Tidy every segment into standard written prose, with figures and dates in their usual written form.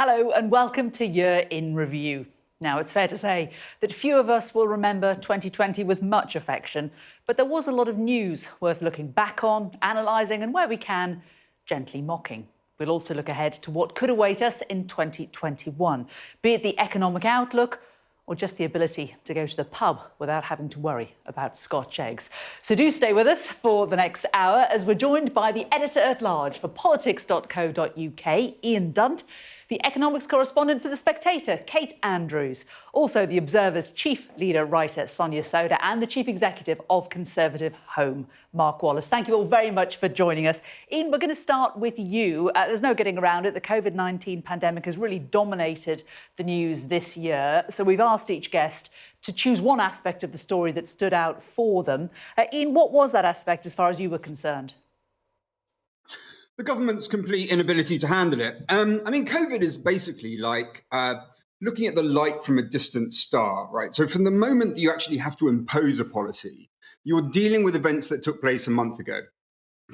Hello and welcome to Year in Review. Now, it's fair to say that few of us will remember 2020 with much affection, but there was a lot of news worth looking back on, analysing and, where we can, gently mocking. We'll also look ahead to what could await us in 2021, be it the economic outlook or just the ability to go to the pub without having to worry about Scotch eggs. So do stay with us for the next hour as we're joined by the editor-at-large for politics.co.uk, Ian Dunt, the economics correspondent for The Spectator, Kate Andrews, also the Observer's chief leader writer, Sonia, and the chief executive of Conservative Home, Mark Wallace. Thank you all very much for joining us. Ian, we're going to start with you. There's no getting around it. The COVID-19 pandemic has really dominated the news this year. So we've asked each guest to choose one aspect of the story that stood out for them. Ian, what was that aspect as far as you were concerned? The government's complete inability to handle it. COVID is basically like looking at the light from a distant star, right? So from the moment that you actually have to impose a policy, you're dealing with events that took place a month ago.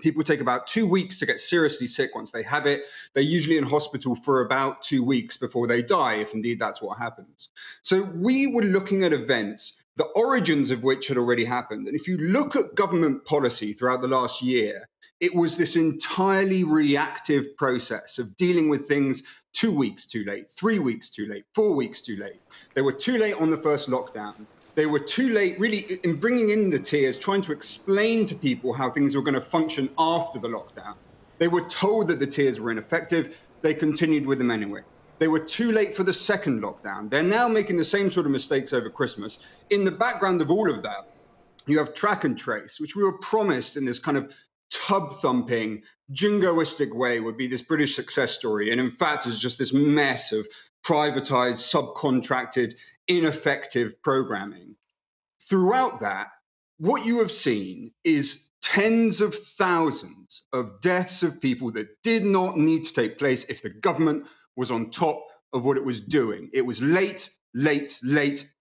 People take about 2 weeks to get seriously sick once they have it. They're usually in hospital for about 2 weeks before they die, if indeed that's what happens. So we were looking at events, the origins of which had already happened. And if you look at government policy throughout the last year, it was this entirely reactive process of dealing with things 2 weeks too late, 3 weeks too late, 4 weeks too late. They were too late on the first lockdown. They were too late, really, in bringing in the tiers, trying to explain to people how things were going to function after the lockdown. They were told that the tiers were ineffective. They continued with them anyway. They were too late for the second lockdown. They're now making the same sort of mistakes over Christmas. In the background of all of that, you have track and trace, which we were promised in this kind of tub-thumping, jingoistic way would be this British success story. And in fact, it's just this mess of privatized, subcontracted, ineffective programming. Throughout that, what you have seen is tens of thousands of deaths of people that did not need to take place if the government was on top of what it was doing. It was late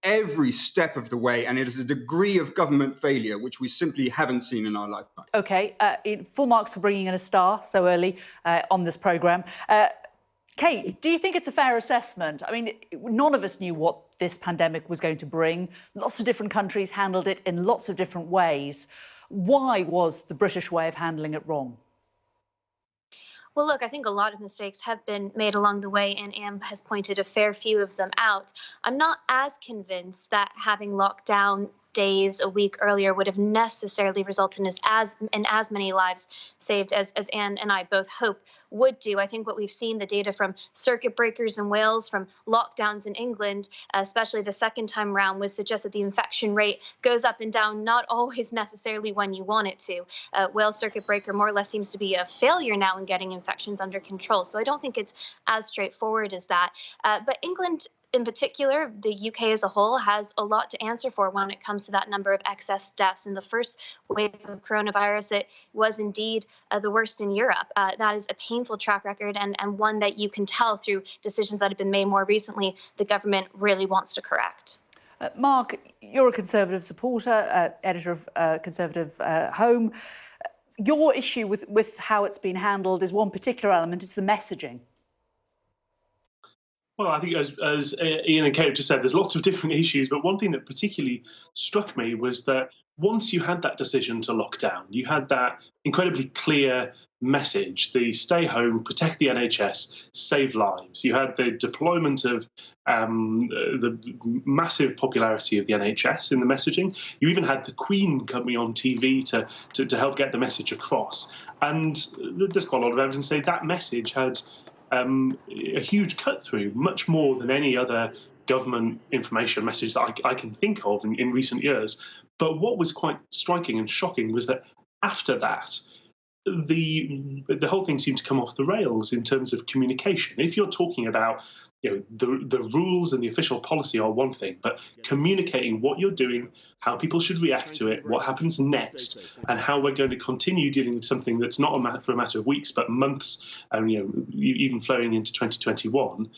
every step of the way, and it is a degree of government failure which we simply haven't seen in our lifetime. OK, full marks for bringing in a star so early on this programme. Kate, do you think it's a fair assessment? I mean, none of us knew what this pandemic was going to bring. Lots of different countries handled it in lots of different ways. Why was the British way of handling it wrong? Well, look, I think a lot of mistakes have been made along the way, and Am has pointed a fair few of them out. I'm not as convinced that having lockdown days a week earlier would have necessarily resulted in as many lives saved as Anne and I both hope would do. I think what we've seen, the data from circuit breakers in Wales, from lockdowns in England, especially the second time round, would suggest that the infection rate goes up and down, not always necessarily when you want it to. Wales circuit breaker more or less seems to be a failure now in getting infections under control. So I don't think it's as straightforward as that. But England, in particular, the UK as a whole, has a lot to answer for when it comes to that number of excess deaths. In the first wave of coronavirus, it was indeed the worst in Europe. That is a painful track record, and one that you can tell through decisions that have been made more recently the government really wants to correct. Mark, you're a Conservative supporter, editor of Conservative Home. Your issue with how it's been handled is one particular element, it's the messaging. Well, I think as Ian and Kate have just said, there's lots of different issues, but one thing that particularly struck me was that once you had that decision to lock down, you had that incredibly clear message, the stay home, protect the NHS, save lives. You had the deployment of the massive popularity of the NHS in the messaging. You even had the Queen coming on TV to help get the message across. And there's quite a lot of evidence to say that message had a huge cut through, much more than any other government information message that I can think of in recent years. But what was quite striking and shocking was that after that, the whole thing seemed to come off the rails in terms of communication. If you're talking about the rules and the official policy are one thing, but communicating what you're doing, how people should react to it, what happens next, and how we're going to continue dealing with something that's not for a matter of weeks, but months, and even flowing into 2021.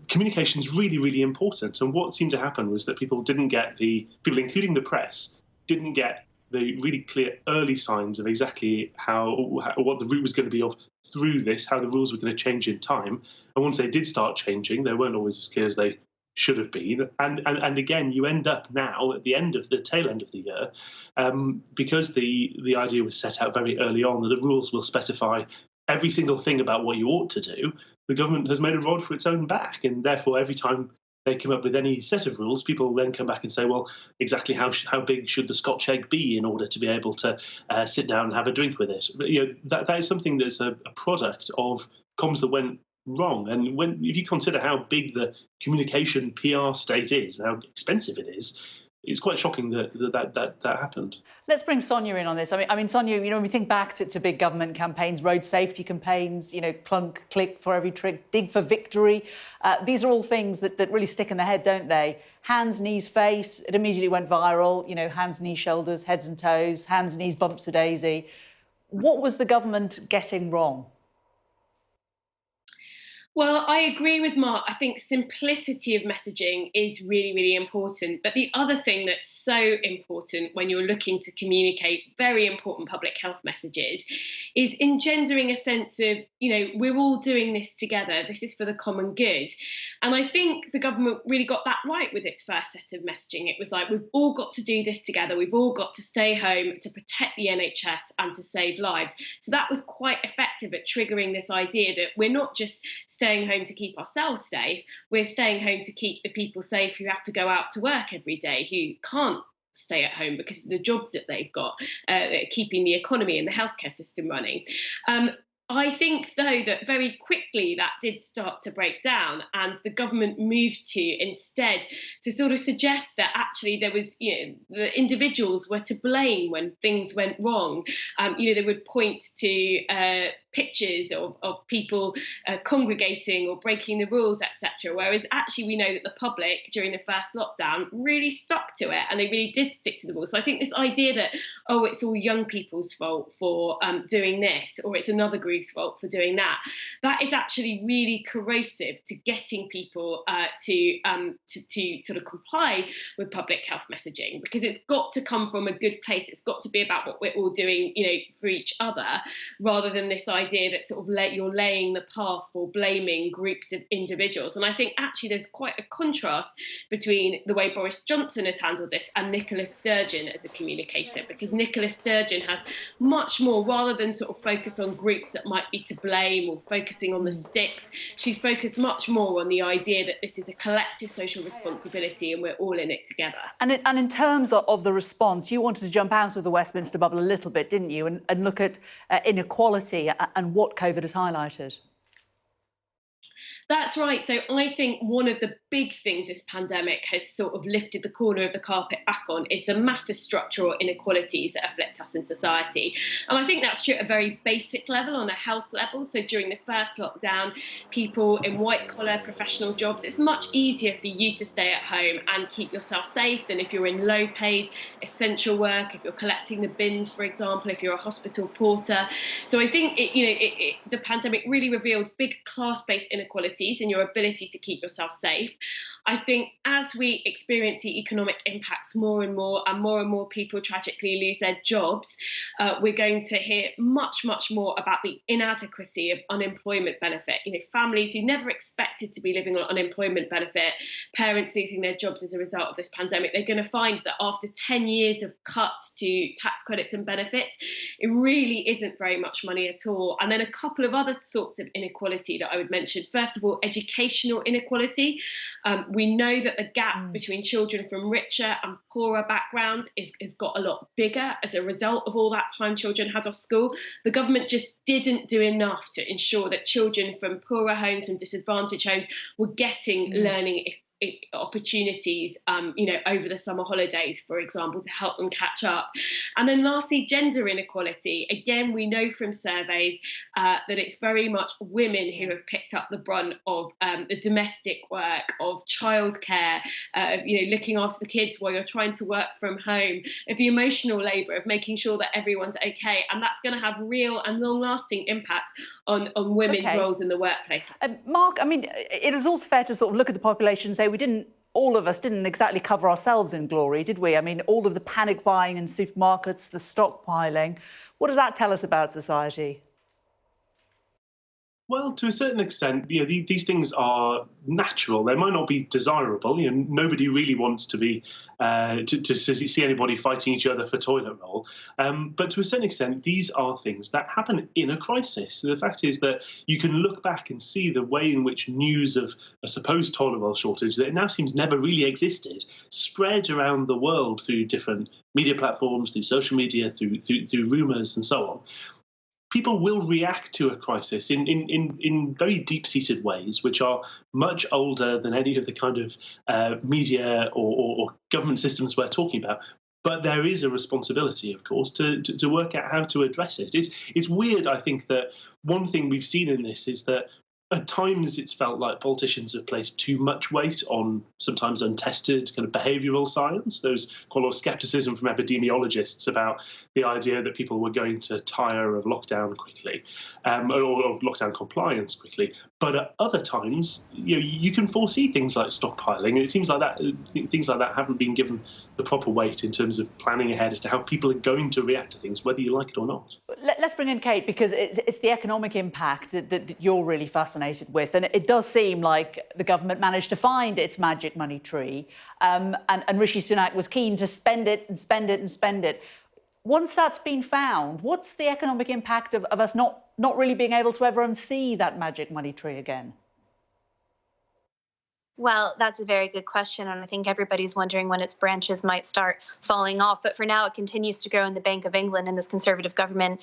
Communication is really, really important. And what seemed to happen was that people, including the press, didn't get the really clear early signs of exactly what the route was going to be through this, how the rules were going to change in time. And once they did start changing, they weren't always as clear as they should have been. And again, you end up now at the end of the tail end of the year, because the idea was set out very early on that the rules will specify every single thing about what you ought to do. The government has made a rod for its own back, and therefore every time they come up with any set of rules, people then come back and say, well, exactly how big should the Scotch egg be in order to be able to sit down and have a drink with it? But, that is something that's a product of comms that went wrong. And if you consider how big the communication PR state is, and how expensive it is, it's quite shocking that happened. Let's bring Sonia in on this. I mean, Sonia, when we think back to big government campaigns, road safety campaigns, clunk, click for every trick, dig for victory. These are all things that really stick in the head, don't they? Hands, knees, face. It immediately went viral. Hands, knees, shoulders, heads and toes, hands, knees, bumps a daisy. What was the government getting wrong? Well, I agree with Mark. I think simplicity of messaging is really, really important. But the other thing that's so important when you're looking to communicate very important public health messages is engendering a sense of, we're all doing this together. This is for the common good. And I think the government really got that right with its first set of messaging. It was like, we've all got to do this together. We've all got to stay home to protect the NHS and to save lives. So that was quite effective at triggering this idea that we're not just staying home to keep ourselves safe, we're staying home to keep the people safe who have to go out to work every day, who can't stay at home because of the jobs that they've got, keeping the economy and the healthcare system running. I think, though, that very quickly that did start to break down, and the government moved to instead to sort of suggest that actually there was, the individuals were to blame when things went wrong. They would point to pictures of people congregating or breaking the rules, etc. Whereas actually we know that the public during the first lockdown really stuck to it, and they really did stick to the rules. So I think this idea that, it's all young people's fault for doing this, or it's another group's fault for doing that, that is actually really corrosive to getting people to sort of comply with public health messaging, because it's got to come from a good place. It's got to be about what we're all doing, for each other, rather than this idea that sort of you're laying the path for blaming groups of individuals. And I think actually there's quite a contrast between the way Boris Johnson has handled this and Nicola Sturgeon as a communicator, because Nicola Sturgeon has much more, rather than sort of focus on groups that might be to blame or focusing on the sticks, she's focused much more on the idea that this is a collective social responsibility and we're all in it together. And in terms of the response, you wanted to jump out of the Westminster bubble a little bit, didn't you, and look at inequality and what COVID has highlighted? That's right. So I think one of the big things this pandemic has sort of lifted the corner of the carpet back on is the massive structural inequalities that afflict us in society. And I think that's true at a very basic level, on a health level. So during the first lockdown, people in white-collar professional jobs, it's much easier for you to stay at home and keep yourself safe than if you're in low-paid essential work, if you're collecting the bins, for example, if you're a hospital porter. So I think the pandemic really revealed big class-based inequalities in your ability to keep yourself safe. I think as we experience the economic impacts more and more people tragically lose their jobs, we're going to hear much, much more about the inadequacy of unemployment benefit. Families who never expected to be living on unemployment benefit, parents losing their jobs as a result of this pandemic, they're going to find that after 10 years of cuts to tax credits and benefits, it really isn't very much money at all. And then a couple of other sorts of inequality that I would mention. First of all, educational inequality. We know that the gap between children from richer and poorer backgrounds has got a lot bigger as a result of all that time children had off school. The government just didn't do enough to ensure that children from poorer homes and disadvantaged homes were getting learning opportunities, over the summer holidays, for example, to help them catch up. And then lastly, gender inequality. Again, we know from surveys that it's very much women who have picked up the brunt of the domestic work, of childcare, of looking after the kids while you're trying to work from home, of the emotional labour of making sure that everyone's okay. And that's going to have real and long-lasting impact on women's roles in the workplace. Mark, it is also fair to sort of look at the population and say all of us didn't exactly cover ourselves in glory, did we? All of the panic buying in supermarkets, the stockpiling. What does that tell us about society? Well, to a certain extent, these things are natural. They might not be desirable. Nobody really wants to be to see anybody fighting each other for toilet roll. But to a certain extent, these are things that happen in a crisis. The fact is that you can look back and see the way in which news of a supposed toilet roll shortage that it now seems never really existed spread around the world through different media platforms, through social media, through rumours and so on. People will react to a crisis in very deep-seated ways, which are much older than any of the kind of media or government systems we're talking about. But there is a responsibility, of course, to work out how to address it. It's weird, I think, that one thing we've seen in this is that at times it's felt like politicians have placed too much weight on sometimes untested kind of behavioural science. There's quite a lot of scepticism from epidemiologists about the idea that people were going to tire of lockdown quickly, or of lockdown compliance quickly. But at other times, you can foresee things like stockpiling, and it seems like things like that haven't been given the proper weight in terms of planning ahead as to how people are going to react to things, whether you like it or not. Let's bring in Kate, because it's the economic impact that you're really fascinated with. And it does seem like the government managed to find its magic money tree. And Rishi Sunak was keen to spend it and spend it and spend it. Once that's been found, what's the economic impact of us not really being able to ever unsee that magic money tree again? Well, that's a very good question, and I think everybody's wondering when its branches might start falling off. But for now, it continues to grow in the Bank of England, and this Conservative government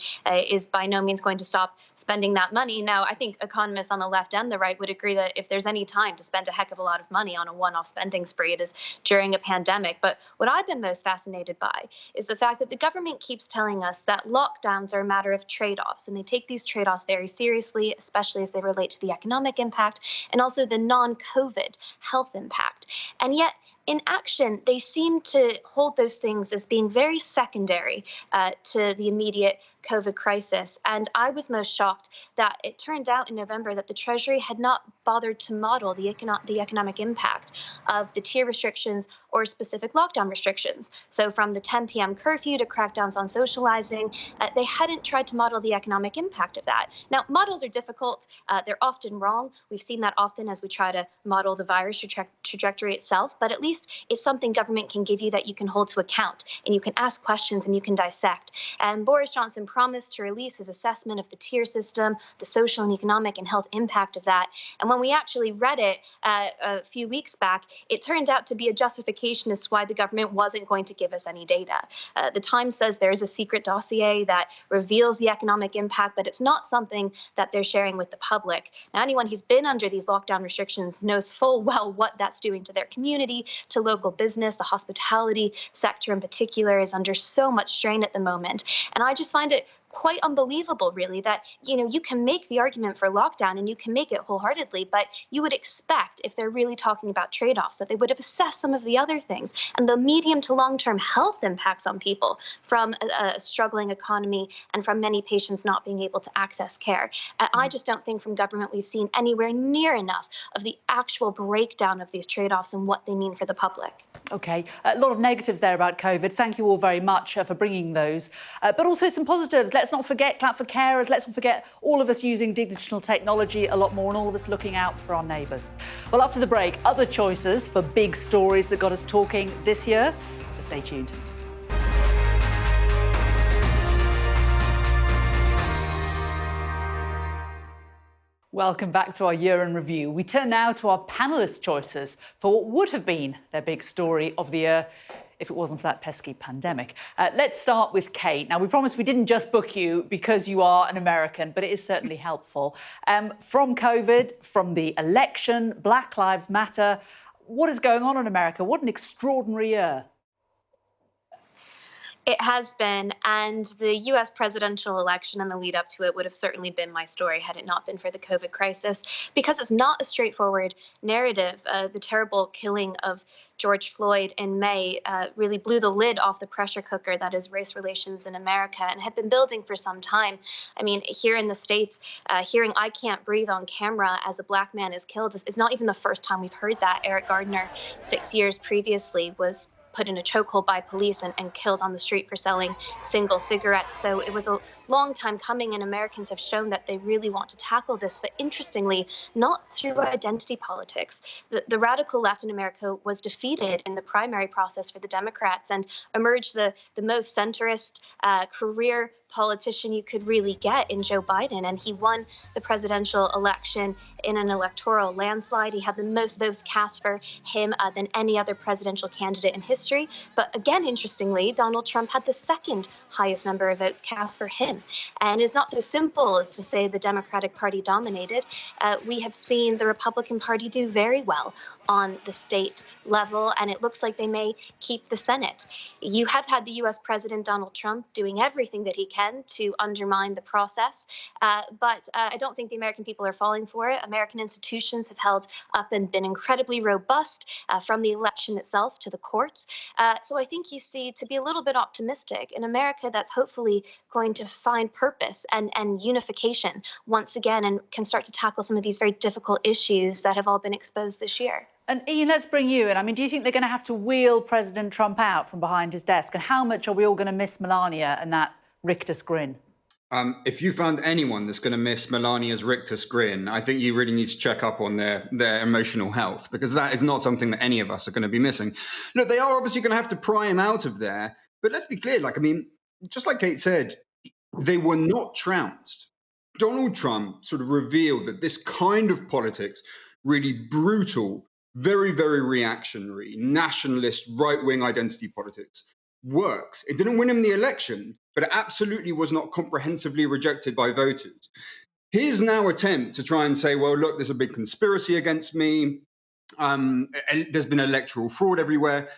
is by no means going to stop spending that money. Now, I think economists on the left and the right would agree that if there's any time to spend a heck of a lot of money on a one-off spending spree, it is during a pandemic. But what I've been most fascinated by is the fact that the government keeps telling us that lockdowns are a matter of trade-offs, and they take these trade-offs very seriously, especially as they relate to the economic impact and also the non-COVID health impact. And yet, in action, they seem to hold those things as being very secondary to the immediate COVID crisis. And I was most shocked that it turned out in November that the Treasury had not bothered to model the economic impact of the tier restrictions or specific lockdown restrictions. So from the 10 p.m. curfew to crackdowns on socializing, they hadn't tried to model the economic impact of that. Now, models are difficult. They're often wrong. We've seen that often as we try to model the virus trajectory itself, but at least it's something government can give you that you can hold to account, and you can ask questions and you can dissect. And Boris Johnson promised to release his assessment of the tier system, the social and economic and health impact of that. And when we actually read it a few weeks back, it turned out to be a justification as to why the government wasn't going to give us any data. The Times says there is a secret dossier that reveals the economic impact, but it's not something that they're sharing with the public. Now, anyone who's been under these lockdown restrictions knows full well what that's doing to their community, to local business. The hospitality sector in particular is under so much strain at the moment. And I just find it quite unbelievable, really, that, you can make the argument for lockdown and you can make it wholeheartedly, but you would expect, if they're really talking about trade-offs, that they would have assessed some of the other things and the medium to long-term health impacts on people from a struggling economy and from many patients not being able to access care. I just don't think from government we've seen anywhere near enough of the actual breakdown of these trade-offs and what they mean for the public. OK, a lot of negatives there about COVID. Thank you all very much for bringing those. But also some positives. Let's not forget clap for carers. Let's not forget all of us using digital technology a lot more and all of us looking out for our neighbours. Well, after the break, other choices for big stories that got us talking this year. So stay tuned. Welcome back to our Year in Review. We turn now to our panellists' choices for what would have been their big story of the year if it wasn't for that pesky pandemic. Let's start with Kate. Now, we promised we didn't just book you because you are an American, but it is certainly helpful. From COVID, from the election, Black Lives Matter, what is going on in America? What an extraordinary year. It has been, and the U.S. presidential election and the lead up to it would have certainly been my story had it not been for the COVID crisis, because it's not a straightforward narrative. The terrible killing of George Floyd in May really blew the lid off the pressure cooker that is race relations in America and had been building for some time. I mean, here in the States, hearing "I can't breathe" on camera as a Black man is killed is not even the first time we've heard that. Eric Gardner, 6 years previously, was put in a chokehold by police and killed on the street for selling single cigarettes. So it was a long time coming, and Americans have shown that they really want to tackle this, but interestingly, not through identity politics. The radical left in America was defeated in the primary process for the Democrats and emerged the most centrist career politician you could really get in Joe Biden. And he won the presidential election in an electoral landslide. He had the most votes cast for him than any other presidential candidate in history. But again, interestingly, Donald Trump had the second highest number of votes cast for him. And it's not so simple as to say the Democratic Party dominated. We have seen the Republican Party do very well on the state level, and it looks like they may keep the Senate. You have had the U.S. President Donald Trump doing everything that he can to undermine the process, but I don't think the American people are falling for it. American institutions have held up and been incredibly robust from the election itself to the courts. So I think you see, to be a little bit optimistic, in America that's hopefully going to find purpose and unification once again, and can start to tackle some of these very difficult issues that have all been exposed this year. And Ian, let's bring you in. I mean, do you think they're going to have to wheel President Trump out from behind his desk? And how much are we all going to miss Melania and that rictus grin? If you found anyone that's going to miss Melania's rictus grin, I think you really need to check up on their emotional health, because that is not something that any of us are going to be missing. Look, they are obviously going to have to pry him out of there. But let's be clear, just like Kate said, they were not trounced. Donald Trump sort of revealed that this kind of politics, really brutal, very, very reactionary, nationalist, right-wing identity politics, works. It didn't win him the election, but it absolutely was not comprehensively rejected by voters. His now attempt to try and say, well, look, there's a big conspiracy against me. There's been electoral fraud everywhere.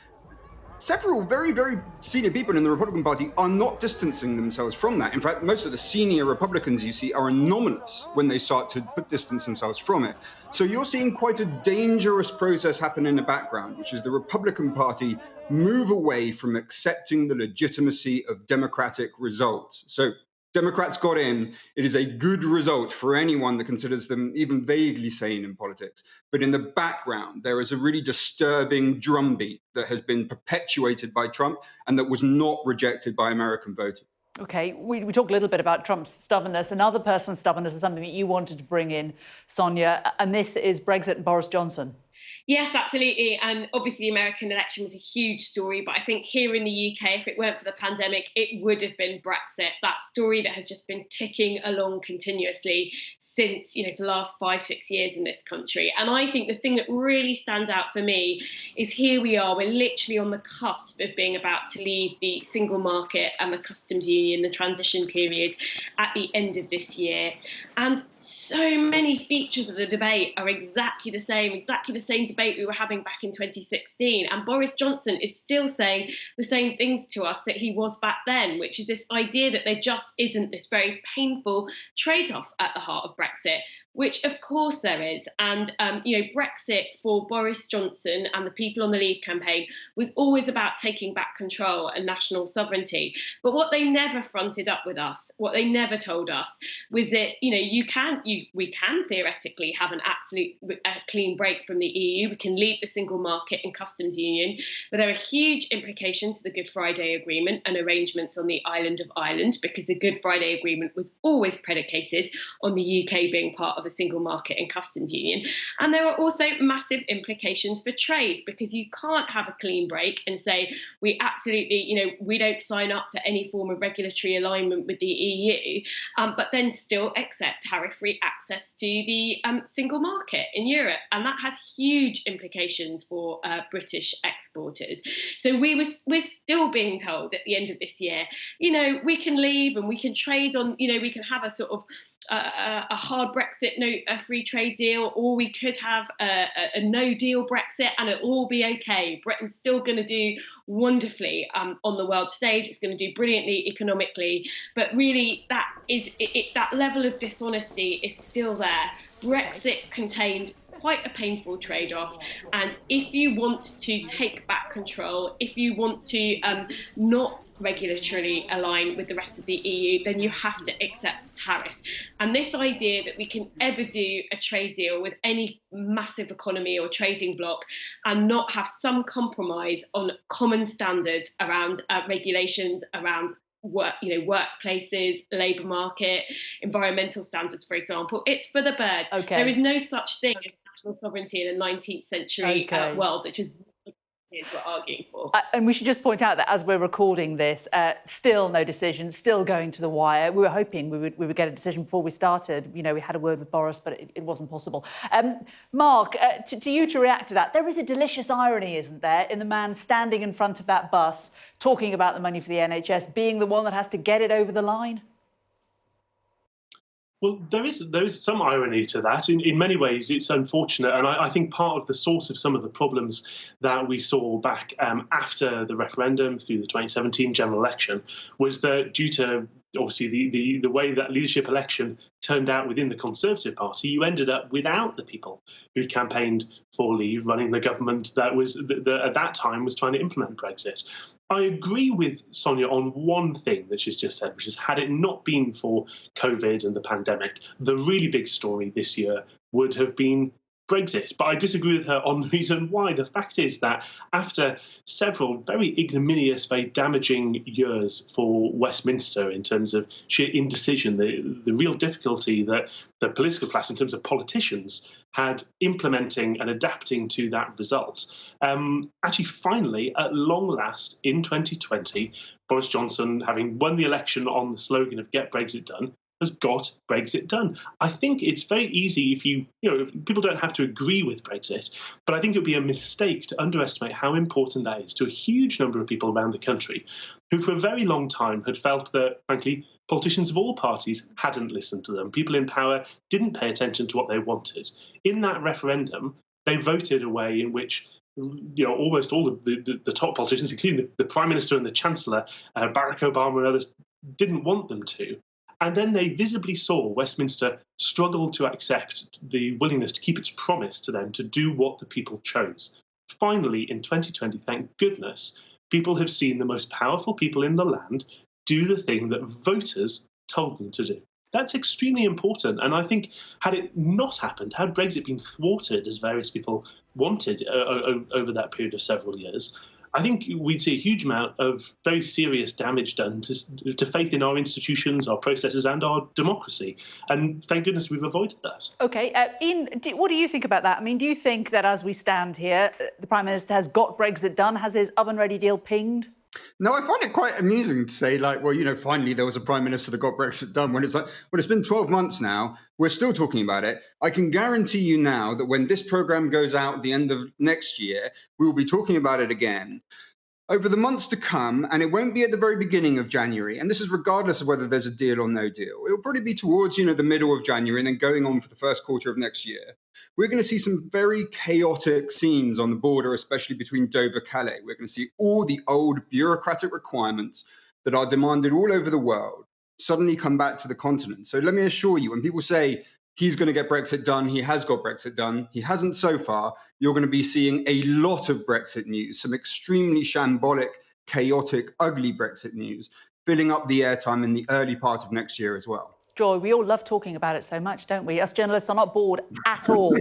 Several very, very senior people in the Republican Party are not distancing themselves from that. In fact, most of the senior Republicans you see are anomalous when they start to distance themselves from it. So you're seeing quite a dangerous process happen in the background, which is the Republican Party move away from accepting the legitimacy of democratic results. So Democrats got in. It is a good result for anyone that considers them even vaguely sane in politics. But in the background, there is a really disturbing drumbeat that has been perpetuated by Trump and that was not rejected by American voters. OK, we talked a little bit about Trump's stubbornness. Another person's stubbornness is something that you wanted to bring in, Sonia, and this is Brexit and Boris Johnson. Yes, absolutely. And obviously, the American election was a huge story. But I think here in the UK, if it weren't for the pandemic, it would have been Brexit. That story that has just been ticking along continuously since, for the last 5-6 years in this country. And I think the thing that really stands out for me is here we are. We're literally on the cusp of being about to leave the single market and the customs union, the transition period, at the end of this year. And so many features of the debate are exactly the same debate we were having back in 2016. And Boris Johnson is still saying the same things to us that he was back then, which is this idea that there just isn't this very painful trade-off at the heart of Brexit, which of course there is. And, Brexit for Boris Johnson and the people on the Leave campaign was always about taking back control and national sovereignty. But what they never fronted up with us, what they never told us was that, we can theoretically have an absolute clean break from the EU. We can leave the single market and customs union, but there are huge implications to the Good Friday Agreement and arrangements on the island of Ireland, because the Good Friday Agreement was always predicated on the UK being part of the single market and customs union. And there are also massive implications for trade, because you can't have a clean break and say we absolutely, we don't sign up to any form of regulatory alignment with the EU, but then still accept tariff-free access to the single market in Europe. And that has huge implications for British exporters. So we're still being told at the end of this year, we can leave and we can trade on, we can have a sort of a hard Brexit, a free trade deal, or we could have a no-deal Brexit and it'll all be okay. Britain's still going to do wonderfully on the world stage. It's going to do brilliantly economically. But really, that level of dishonesty is still there. Brexit contained quite a painful trade-off. And if you want to take back control, if you want to not regulatorily align with the rest of the EU, then you have to accept tariffs. And this idea that we can ever do a trade deal with any massive economy or trading bloc and not have some compromise on common standards around regulations, around workplaces, labour market, environmental standards, for example. It's for the birds. Okay. There is no such thing as national sovereignty in a 19th century world, which is we're arguing for. And we should just point out that as we're recording this, still no decision, still going to the wire. We were hoping we would get a decision before we started. We had a word with Boris, but it wasn't possible. Mark, to you to react to that, there is a delicious irony, isn't there, in the man standing in front of that bus, talking about the money for the NHS, being the one that has to get it over the line? Well, there is some irony to that. In many ways, it's unfortunate. And I think part of the source of some of the problems that we saw back after the referendum through the 2017 general election was that due to, obviously, the way that leadership election turned out within the Conservative Party, you ended up without the people who campaigned for Leave running the government that was at that time was trying to implement Brexit. I agree with Sonia on one thing that she's just said, which is had it not been for COVID and the pandemic, the really big story this year would have been Brexit. But I disagree with her on the reason why. The fact is that after several very ignominious, very damaging years for Westminster in terms of sheer indecision, the real difficulty that the political class, in terms of politicians, had implementing and adapting to that result, actually finally, at long last, in 2020, Boris Johnson, having won the election on the slogan of "Get Brexit Done," has got Brexit done. I think it's very easy if people don't have to agree with Brexit, but I think it would be a mistake to underestimate how important that is to a huge number of people around the country who for a very long time had felt that, frankly, politicians of all parties hadn't listened to them. People in power didn't pay attention to what they wanted. In that referendum, they voted a way in which almost all of the top politicians, including the Prime Minister and the Chancellor, Barack Obama and others, didn't want them to. And then they visibly saw Westminster struggle to accept the willingness to keep its promise to them to do what the people chose. Finally, in 2020, thank goodness, people have seen the most powerful people in the land do the thing that voters told them to do. That's extremely important. And I think had it not happened, had Brexit been thwarted, as various people wanted over that period of several years, I think we'd see a huge amount of very serious damage done to faith in our institutions, our processes and our democracy. And thank goodness we've avoided that. OK. Ian, what do you think about that? I mean, do you think that as we stand here, the Prime Minister has got Brexit done? Has his oven-ready deal pinged? No, I find it quite amusing to say, finally there was a Prime Minister that got Brexit done, when it's it's been 12 months now, we're still talking about it. I can guarantee you now that when this programme goes out at the end of next year, we will be talking about it again over the months to come, and it won't be at the very beginning of January. And this is regardless of whether there's a deal or no deal. It'll probably be towards, the middle of January and then going on for the first quarter of next year. We're going to see some very chaotic scenes on the border, especially between Dover and Calais. We're going to see all the old bureaucratic requirements that are demanded all over the world suddenly come back to the continent. So let me assure you, when people say he's going to get Brexit done, he has got Brexit done, he hasn't so far, you're going to be seeing a lot of Brexit news, some extremely shambolic, chaotic, ugly Brexit news, filling up the airtime in the early part of next year as well. Joy, we all love talking about it so much, don't we? Us journalists are not bored at all.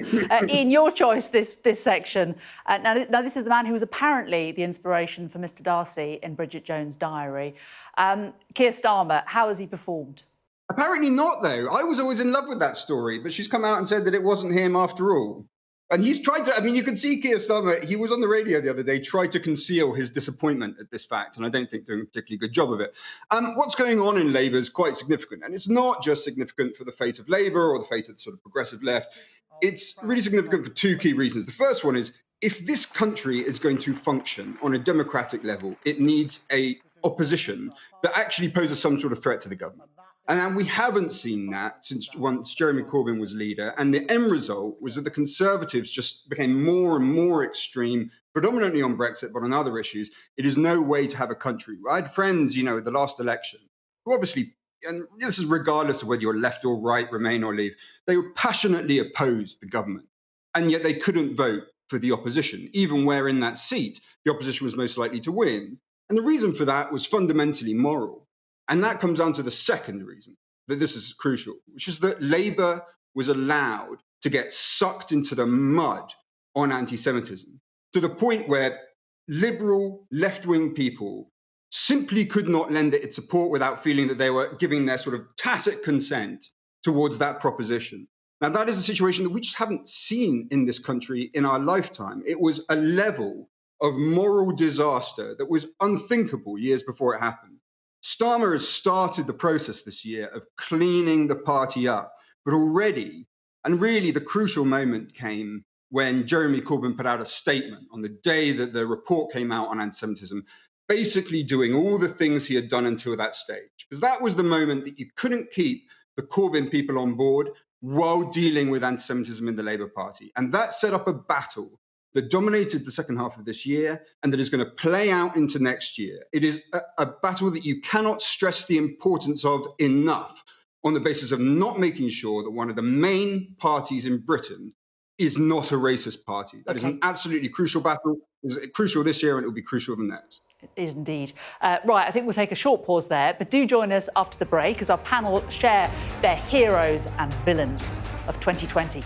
Ian, your choice this section. Now, this is the man who was apparently the inspiration for Mr. Darcy in Bridget Jones' Diary. Keir Starmer, how has he performed? Apparently not, though. I was always in love with that story, but she's come out and said that it wasn't him after all. And he's tried to, you can see Keir Starmer, he was on the radio the other day, tried to conceal his disappointment at this fact, and I don't think doing a particularly good job of it. What's going on in Labour is quite significant, and it's not just significant for the fate of Labour or the fate of the sort of progressive left. It's really significant for two key reasons. The first one is, if this country is going to function on a democratic level, it needs a opposition that actually poses some sort of threat to the government. And we haven't seen that since once Jeremy Corbyn was leader. And the end result was that the Conservatives just became more and more extreme, predominantly on Brexit, but on other issues. It is no way to have a country. I had friends, at the last election, who obviously, and this is regardless of whether you're left or right, Remain or Leave, they would passionately oppose the government. And yet they couldn't vote for the opposition, even where in that seat, the opposition was most likely to win. And the reason for that was fundamentally moral. And that comes down to the second reason that this is crucial, which is that Labour was allowed to get sucked into the mud on anti-Semitism to the point where liberal left-wing people simply could not lend it its support without feeling that they were giving their sort of tacit consent towards that proposition. Now, that is a situation that we just haven't seen in this country in our lifetime. It was a level of moral disaster that was unthinkable years before it happened. Starmer has started the process this year of cleaning the party up, but already, and really the crucial moment came when Jeremy Corbyn put out a statement on the day that the report came out on anti-Semitism, basically doing all the things he had done until that stage. Because that was the moment that you couldn't keep the Corbyn people on board while dealing with anti-Semitism in the Labour Party. And that set up a battle that dominated the second half of this year and that is going to play out into next year. It is a battle that you cannot stress the importance of enough on the basis of not making sure that one of the main parties in Britain is not a racist party. That is an absolutely crucial battle. It was crucial this year and it will be crucial the next. It is indeed. Right, I think we'll take a short pause there, but do join us after the break as our panel share their heroes and villains of 2020.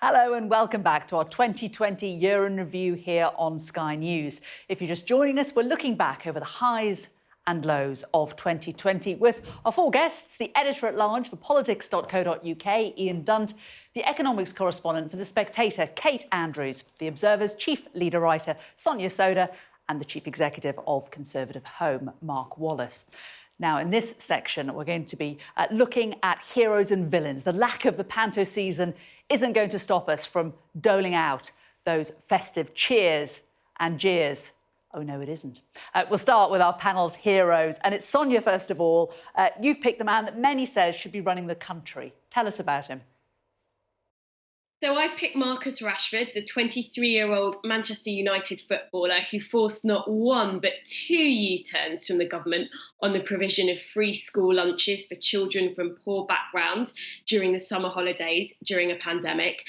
Hello and welcome back to our 2020 Year in Review here on Sky News. If you're just joining us, we're looking back over the highs and lows of 2020 with our four guests: the editor-at-large for politics.co.uk, Ian Dunt; the economics correspondent for The Spectator, Kate Andrews; the Observer's chief leader writer, Sonia; and the chief executive of Conservative Home, Mark Wallace. Now, in this section, we're going to be looking at heroes and villains. The lack of the panto season isn't going to stop us from doling out those festive cheers and jeers. Oh, no, it isn't. We'll start with our panel's heroes. And it's Sonia, first of all. You've picked the man that many says should be running the country. Tell us about him. So I've picked Marcus Rashford, the 23-year-old Manchester United footballer who forced not one but 2 U-turns from the government on the provision of free school lunches for children from poor backgrounds during the summer holidays during a pandemic.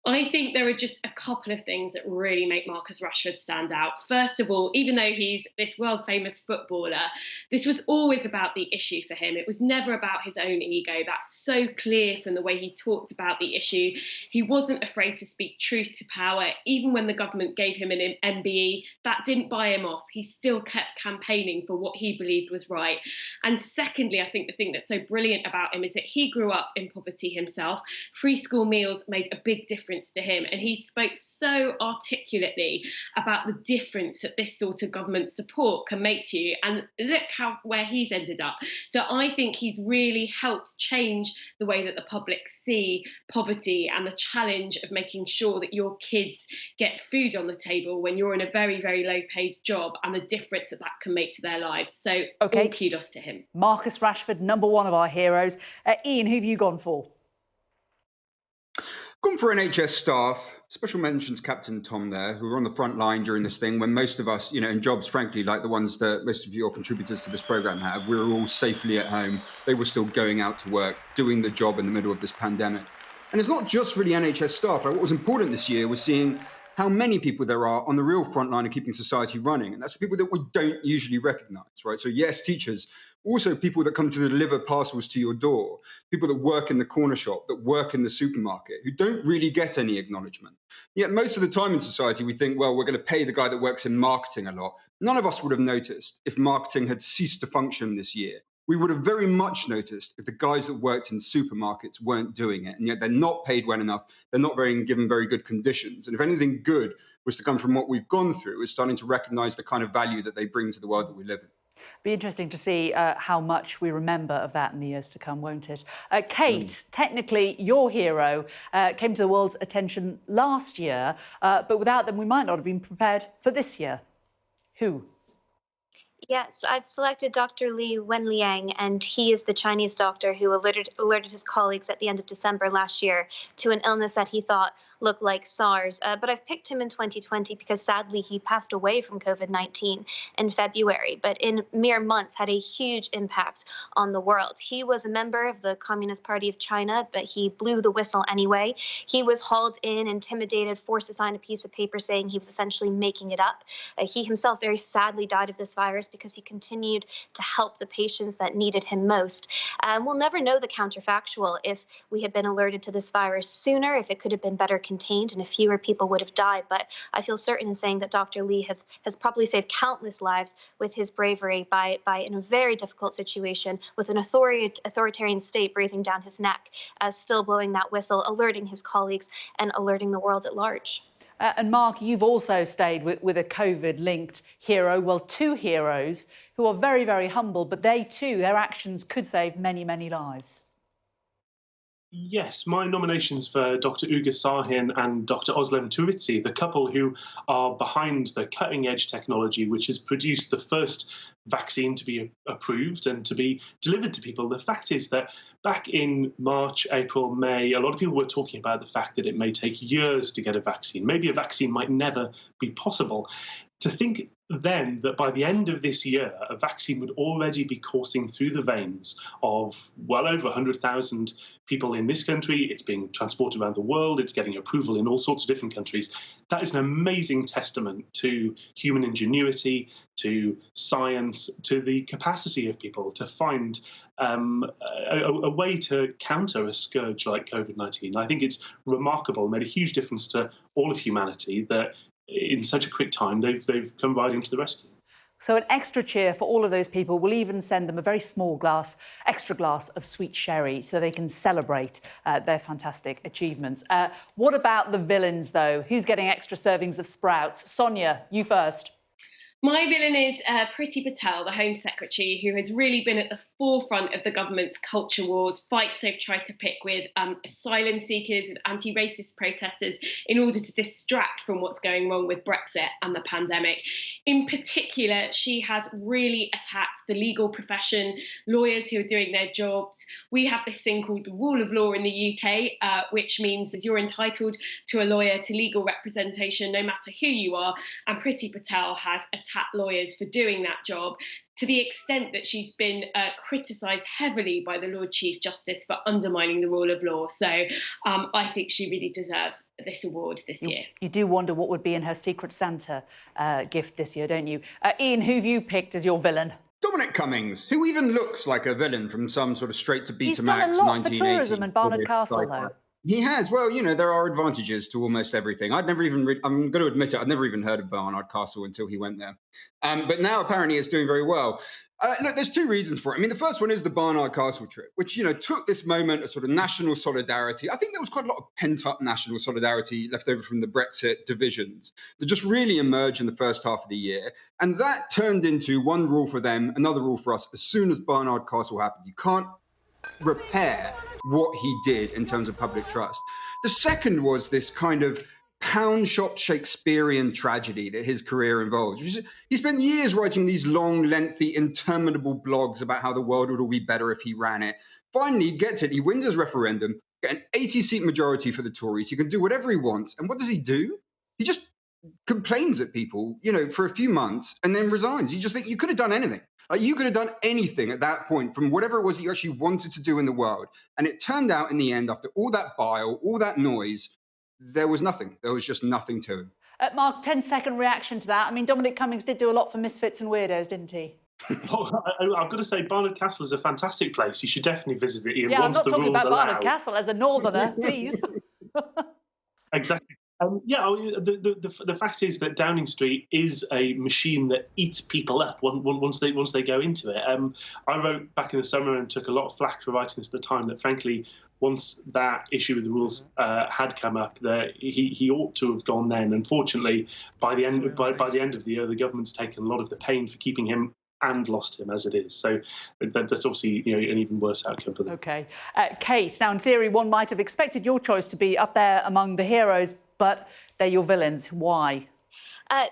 I think there are just a couple of things that really make Marcus Rashford stand out. First of all, even though he's this world-famous footballer, this was always about the issue for him. It was never about his own ego. That's so clear from the way he talked about the issue. He wasn't afraid to speak truth to power. Even when the government gave him an MBE, that didn't buy him off. He still kept campaigning for what he believed was right. And secondly, I think the thing that's so brilliant about him is that he grew up in poverty himself. Free school meals made a big difference to him, and he spoke so articulately about the difference that this sort of government support can make to you, and look where he's ended up. So I think he's really helped change the way that the public see poverty and the challenge of making sure that your kids get food on the table when you're in a very, very low paid job, and the difference that that can make to their lives. So all kudos to him. Marcus Rashford, number one of our heroes. Ian, who have you gone for? Gone for NHS staff. Special mentions Captain Tom there, who were on the front line during this thing when most of us, in jobs, frankly, like the ones that most of your contributors to this programme have, we were all safely at home. They were still going out to work, doing the job in the middle of this pandemic. And it's not just really NHS staff. Like, what was important this year was seeing how many people there are on the real front line of keeping society running. And that's the people that we don't usually recognise, right? So yes, teachers, also people that come to deliver parcels to your door, people that work in the corner shop, that work in the supermarket, who don't really get any acknowledgement. Yet most of the time in society, we think, well, we're going to pay the guy that works in marketing a lot. None of us would have noticed if marketing had ceased to function this year. We would have very much noticed if the guys that worked in supermarkets weren't doing it, and yet they're not paid well enough. They're not given very good conditions. And if anything good was to come from what we've gone through, is starting to recognise the kind of value that they bring to the world that we live in. Be interesting to see how much we remember of that in the years to come, won't it? Kate, technically your hero came to the world's attention last year, but without them we might not have been prepared for this year. Who? Yes, I've selected Dr. Lee Wen Liang, and he is the Chinese doctor who alerted his colleagues at the end of December last year to an illness that he thought looked like SARS. But I've picked him in 2020 because sadly he passed away from COVID-19 in February, but in mere months had a huge impact on the world. He was a member of the Communist Party of China, but he blew the whistle anyway. He was hauled in, intimidated, forced to sign a piece of paper saying he was essentially making it up. He himself very sadly died of this virus virus because he continued to help the patients that needed him most. We'll never know the counterfactual if we had been alerted to this virus sooner, if it could have been better contained and if fewer people would have died. But I feel certain in saying that Dr. Lee has probably saved countless lives with his bravery by in a very difficult situation with an authoritarian state breathing down his neck, still blowing that whistle, alerting his colleagues and alerting the world at large. And Mark, you've also stayed with a COVID-linked hero, well, two heroes who are very, very humble, but they too, their actions could save many, many lives. Yes, my nominations for Dr. Ugur Sahin and Dr. Özlem Türeci, the couple who are behind the cutting-edge technology which has produced the first vaccine to be approved and to be delivered to people. The fact is that back in March, April, May, a lot of people were talking about the fact that it may take years to get a vaccine. Maybe a vaccine might never be possible. To think then that by the end of this year, a vaccine would already be coursing through the veins of well over 100,000 people in this country, it's being transported around the world, it's getting approval in all sorts of different countries, that is an amazing testament to human ingenuity, to science, to the capacity of people to find a way to counter a scourge like COVID-19. I think it's remarkable, made a huge difference to all of humanity that in such a quick time, they've come riding to the rescue. So an extra cheer for all of those people. We'll even send them a very small extra glass of sweet sherry so they can celebrate their fantastic achievements. What about the villains, though? Who's getting extra servings of sprouts? Sonia, you first. My villain is Priti Patel, the Home Secretary, who has really been at the forefront of the government's culture wars, fights they've tried to pick with asylum seekers, with anti-racist protesters, in order to distract from what's going wrong with Brexit and the pandemic. In particular, she has really attacked the legal profession, lawyers who are doing their jobs. We have this thing called the rule of law in the UK, which means that you're entitled to a lawyer, to legal representation, no matter who you are. And Priti Patel has attacked lawyers for doing that job, to the extent that she's been criticised heavily by the Lord Chief Justice for undermining the rule of law. So I think she really deserves this award this year. You do wonder what would be in her Secret Santa gift this year, don't you? Ian, who have you picked as your villain? Dominic Cummings, who even looks like a villain from some sort of straight to Betamax 1980. He's done a lot for tourism and Barnard Castle, though. He has. Well, you know, there are advantages to almost everything. I'd never even I'm going to admit it, I'd never even heard of Barnard Castle until he went there. But now apparently it's doing very well. Look, there's two reasons for it. I mean, the first one is the Barnard Castle trip, which, you know, took this moment of sort of national solidarity. I think there was quite a lot of pent-up national solidarity left over from the Brexit divisions that just really emerged in the first half of the year. And that turned into one rule for them, another rule for us. As soon as Barnard Castle happened, you can't repair what he did in terms of public trust. The second was this kind of pound shop Shakespearean tragedy that his career involves. He spent years writing these long, lengthy, interminable blogs about how the world would all be better if he ran it. Finally, he gets it. He wins his referendum, get an 80-seat majority for the Tories. He can do whatever he wants. And what does he do? He just complains at people, you know, for a few months and then resigns. You just think you could have done anything. Like, you could have done anything at that point from whatever it was that you actually wanted to do in the world. And it turned out in the end, after all that bile, all that noise, there was nothing. There was just nothing to him. Mark, 10-second reaction to that. I mean, Dominic Cummings did do a lot for misfits and weirdos, didn't he? Oh, I've got to say, Barnard Castle is a fantastic place. You should definitely visit it, Ian. Yeah, once I'm not the talking rules about allow. Barnard Castle as a northerner, please. Exactly. The fact is that Downing Street is a machine that eats people up once they go into it. I wrote back in the summer and took a lot of flack for writing this at the time that, frankly, once that issue with the rules had come up, that he ought to have gone then. Unfortunately, by the end of the year, the government's taken a lot of the pain for keeping him and lost him as it is. So that's obviously, you know, an even worse outcome for them. OK. Kate, now in theory, one might have expected your choice to be up there among the heroes, but they're your villains. Why?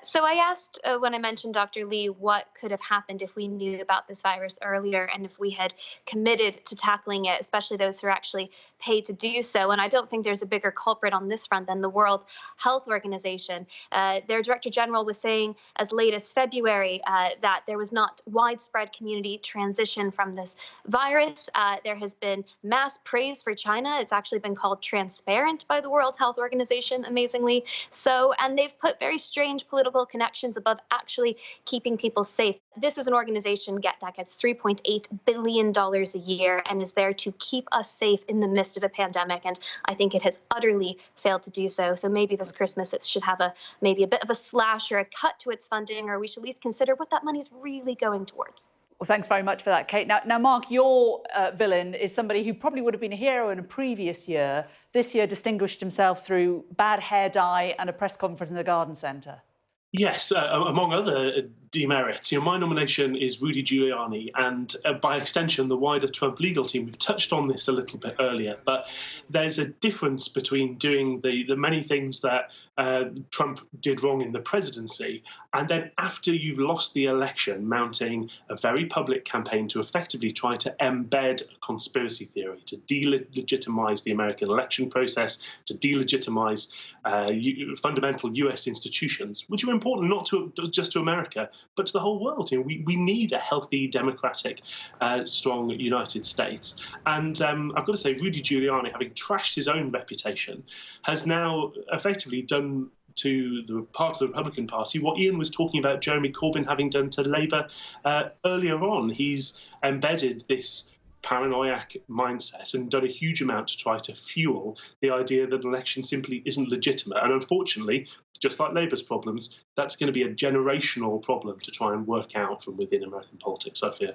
So I asked when I mentioned Dr. Lee what could have happened if we knew about this virus earlier and if we had committed to tackling it, especially those who are actually paid to do so. And I don't think there's a bigger culprit on this front than the World Health Organization. Their Director General was saying as late as February that there was not widespread community transition from this virus. There has been mass praise for China. It's actually been called transparent by the World Health Organization, amazingly so. And they've put very strange political connections above actually keeping people safe. This is an organization that gets $3.8 billion a year and is there to keep us safe in the midst of a pandemic. And I think it has utterly failed to do so. So maybe this Christmas it should have maybe a bit of a slash or a cut to its funding, or we should at least consider what that money is really going towards. Well, thanks very much for that, Kate. Now Mark, your villain is somebody who probably would have been a hero in a previous year. This year distinguished himself through bad hair dye and a press conference in the garden centre. Yes, among other demerits. My nomination is Rudy Giuliani, and by extension, the wider Trump legal team. We've touched on this a little bit earlier, but there's a difference between doing the many things that Trump did wrong in the presidency, and then after you've lost the election, mounting a very public campaign to effectively try to embed a conspiracy theory, to delegitimize the American election process, to delegitimize fundamental US institutions, which are important not just to America, but to the whole world. We need a healthy, democratic, strong United States. And I've got to say, Rudy Giuliani, having trashed his own reputation, has now effectively done to the part of the Republican Party what Ian was talking about Jeremy Corbyn having done to Labour earlier on. He's embedded this paranoiac mindset and done a huge amount to try to fuel the idea that an election simply isn't legitimate. And unfortunately, just like Labour's problems, that's going to be a generational problem to try and work out from within American politics, I fear.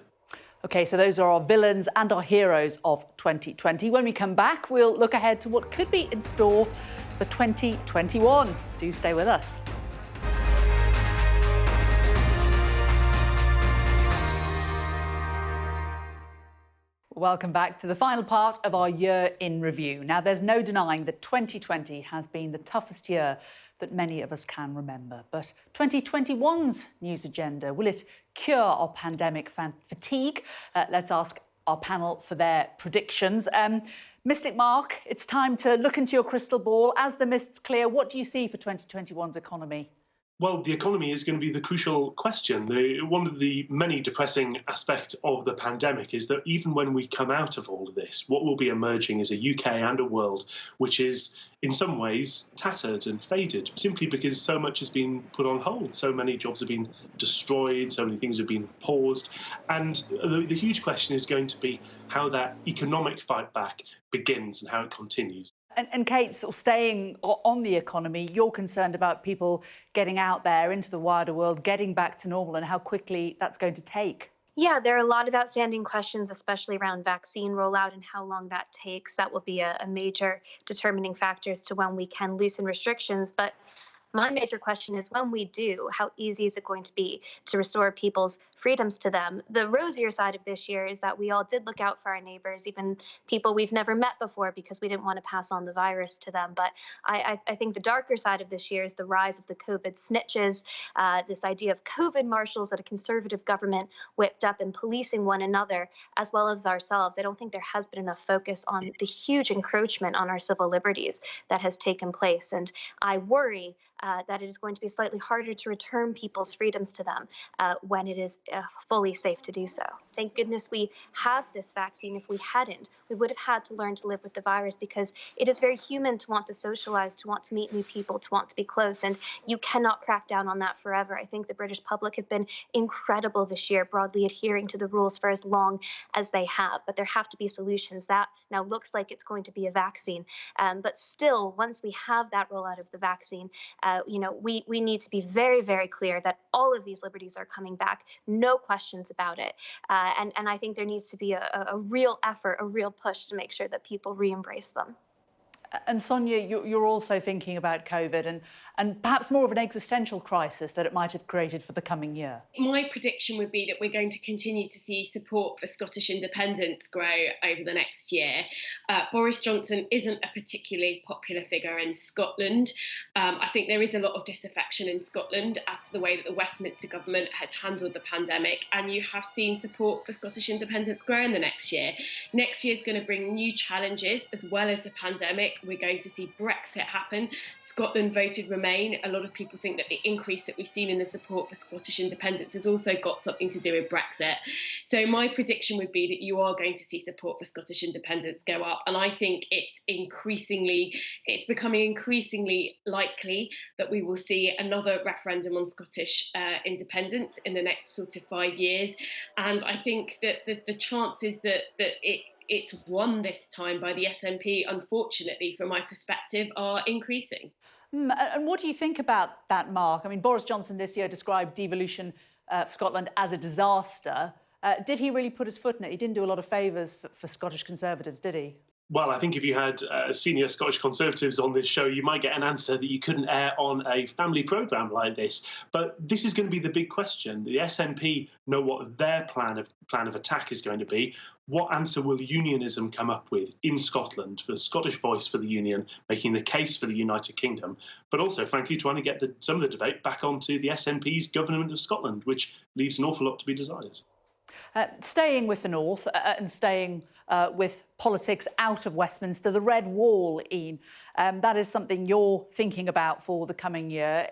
OK, so those are our villains and our heroes of 2020. When we come back, we'll look ahead to what could be in store for 2021. Do stay with us. Welcome back to the final part of our year in review. Now, there's no denying that 2020 has been the toughest year that many of us can remember. But 2021's news agenda, will it cure our pandemic fatigue? Let's ask our panel for their predictions. Mystic Mark, it's time to look into your crystal ball. As the mists clear, what do you see for 2021's economy? Well, the economy is going to be the crucial question. One of the many depressing aspects of the pandemic is that even when we come out of all of this, what will be emerging is a UK and a world which is in some ways tattered and faded, simply because so much has been put on hold. So many jobs have been destroyed, so many things have been paused. And the huge question is going to be how that economic fight back begins and how it continues. And Kate, sort of staying on the economy, you're concerned about people getting out there into the wider world, getting back to normal, and how quickly that's going to take. Yeah, there are a lot of outstanding questions, especially around vaccine rollout and how long that takes. That will be a major determining factor as to when we can loosen restrictions. But my major question is, when we do, how easy is it going to be to restore people's freedoms to them? The rosier side of this year is that we all did look out for our neighbors, even people we've never met before, because we didn't want to pass on the virus to them. But I think the darker side of this year is the rise of the COVID snitches, this idea of COVID marshals that a conservative government whipped up and policing one another as well as ourselves. I don't think there has been enough focus on the huge encroachment on our civil liberties that has taken place. And I worry that it is going to be slightly harder to return people's freedoms to them when it is fully safe to do so. Thank goodness we have this vaccine. If we hadn't, we would have had to learn to live with the virus, because it is very human to want to socialize, to want to meet new people, to want to be close, and you cannot crack down on that forever. I think the British public have been incredible this year, broadly adhering to the rules for as long as they have, but there have to be solutions. That now looks like it's going to be a vaccine, but still, once we have that rollout of the vaccine, we need to be very, very clear that all of these liberties are coming back, no questions about it. And I think there needs to be a real effort, a real push to make sure that people re-embrace them. And Sonia, you're also thinking about COVID and perhaps more of an existential crisis that it might have created for the coming year. My prediction would be that we're going to continue to see support for Scottish independence grow over the next year. Boris Johnson isn't a particularly popular figure in Scotland. I think there is a lot of disaffection in Scotland as to the way that the Westminster government has handled the pandemic, and you have seen support for Scottish independence grow in the next year. Next year is going to bring new challenges as well as the pandemic. we're going to see Brexit happen. Scotland voted Remain. A lot of people think that the increase that we've seen in the support for Scottish independence has also got something to do with Brexit. So my prediction would be that you are going to see support for Scottish independence go up. And I think it's becoming increasingly likely that we will see another referendum on Scottish independence in the next sort of 5 years. And I think that the chances that it's won this time by the SNP, unfortunately, from my perspective, are increasing. And what do you think about that, Mark? I mean, Boris Johnson this year described devolution for Scotland as a disaster. Did he really put his foot in it? He didn't do a lot of favours for Scottish Conservatives, did he? Well, I think if you had senior Scottish Conservatives on this show, you might get an answer that you couldn't air on a family programme like this. But this is going to be the big question. The SNP know what their plan of attack is going to be. What answer will unionism come up with in Scotland for the Scottish voice for the union, making the case for the United Kingdom, but also, frankly, trying to get some of the debate back onto the SNP's government of Scotland, which leaves an awful lot to be desired. Staying with the North and staying with politics out of Westminster, the Red Wall, Ian, that is something you're thinking about for the coming year.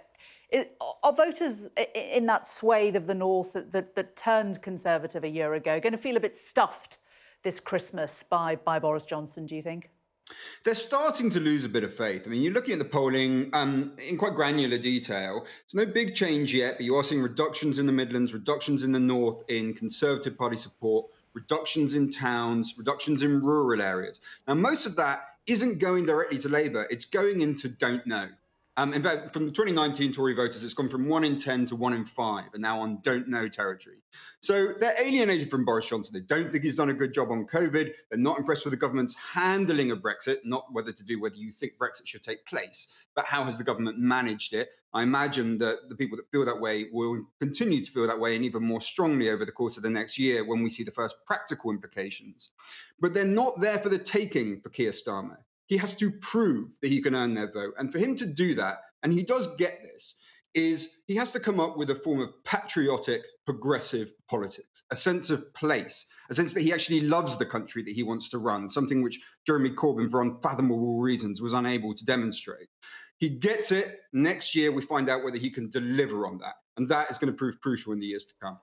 Are voters in that swathe of the North that turned Conservative a year ago going to feel a bit stuffed this Christmas by Boris Johnson, do you think? They're starting to lose a bit of faith. I mean, you're looking at the polling in quite granular detail. It's no big change yet, but you are seeing reductions in the Midlands, reductions in the North in Conservative Party support, reductions in towns, reductions in rural areas. Now, most of that isn't going directly to Labour. It's going into don't know. In fact, from the 2019 Tory voters, it's gone from 1 in 10 to 1 in 5, and now on don't know territory. So they're alienated from Boris Johnson. They don't think he's done a good job on COVID. They're not impressed with the government's handling of Brexit, not whether you think Brexit should take place, but how has the government managed it. I imagine that the people that feel that way will continue to feel that way, and even more strongly over the course of the next year when we see the first practical implications. But they're not there for the taking for Keir Starmer. He has to prove that he can earn their vote. And for him to do that, and he does get this, is he has to come up with a form of patriotic, progressive politics, a sense of place, a sense that he actually loves the country that he wants to run, something which Jeremy Corbyn, for unfathomable reasons, was unable to demonstrate. He gets it. Next year, we find out whether he can deliver on that. And that is going to prove crucial in the years to come.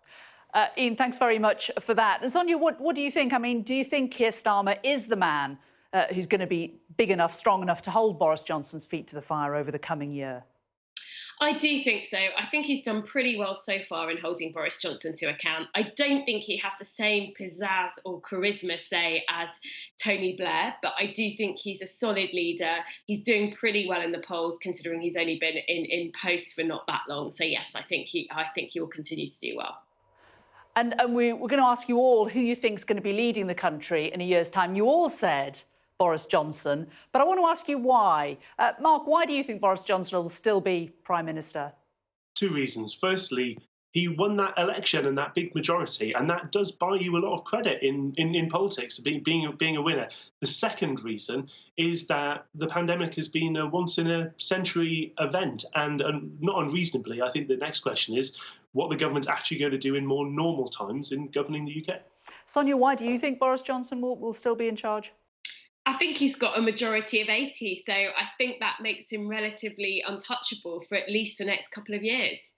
Ian, thanks very much for that. And Sonia, what do you think? I mean, do you think Keir Starmer is the man who's going to be big enough, strong enough to hold Boris Johnson's feet to the fire over the coming year? I do think so. I think he's done pretty well so far in holding Boris Johnson to account. I don't think he has the same pizzazz or charisma, say, as Tony Blair, but I do think he's a solid leader. He's doing pretty well in the polls, considering he's only been in post for not that long. So yes, I think he will continue to do well. And we're going to ask you all who you think is going to be leading the country in a year's time. You all said Boris Johnson, but I want to ask you why. Mark, why do you think Boris Johnson will still be Prime Minister? Two reasons. Firstly, he won that election and that big majority, and that does buy you a lot of credit in politics, being a winner. The second reason is that the pandemic has been a once-in-a-century event, and not unreasonably, I think the next question is what the government's actually going to do in more normal times in governing the UK. Sonia, why do you think Boris Johnson will still be in charge? I think he's got a majority of 80, so I think that makes him relatively untouchable for at least the next couple of years.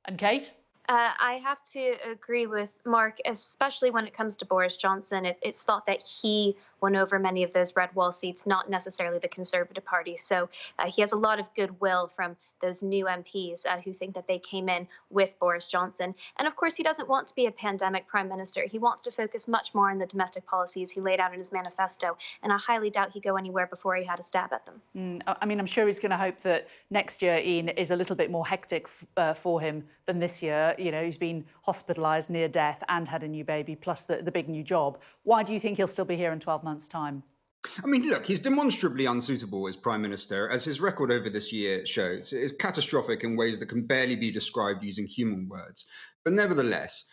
And Kate? I have to agree with Mark, especially when it comes to Boris Johnson. It's thought that he won over many of those red wall seats, not necessarily the Conservative Party. So he has a lot of goodwill from those new MPs who think that they came in with Boris Johnson. And of course, he doesn't want to be a pandemic prime minister. He wants to focus much more on the domestic policies he laid out in his manifesto. And I highly doubt he'd go anywhere before he had a stab at them. I mean, I'm sure he's going to hope that next year, Ian, is a little bit more hectic for him than this year. You know, he's been hospitalised near death and had a new baby, plus the big new job. Why do you think he'll still be here in 12 months' time? I mean, look, he's demonstrably unsuitable as Prime Minister, as his record over this year shows. It is catastrophic in ways that can barely be described using human words. But nevertheless,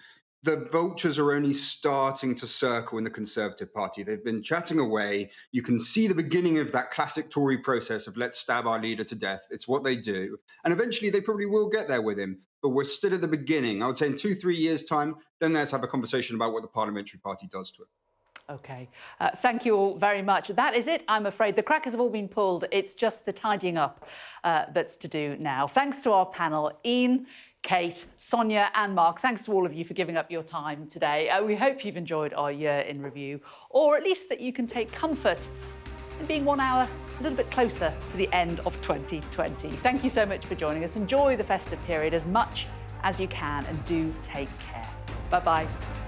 the vultures are only starting to circle in the Conservative Party. They've been chatting away. You can see the beginning of that classic Tory process of let's stab our leader to death. It's what they do. And eventually they probably will get there with him. But we're still at the beginning. I would say in 2-3 years' time, then let's have a conversation about what the Parliamentary Party does to it. OK. Thank you all very much. That is it, I'm afraid. The crackers have all been pulled. It's just the tidying up that's to do now. Thanks to our panel, Ian, Kate, Sonia and Mark. Thanks to all of you for giving up your time today. We hope you've enjoyed our year in review, or at least that you can take comfort in being 1 hour a little bit closer to the end of 2020. Thank you so much for joining us. Enjoy the festive period as much as you can and do take care. Bye-bye.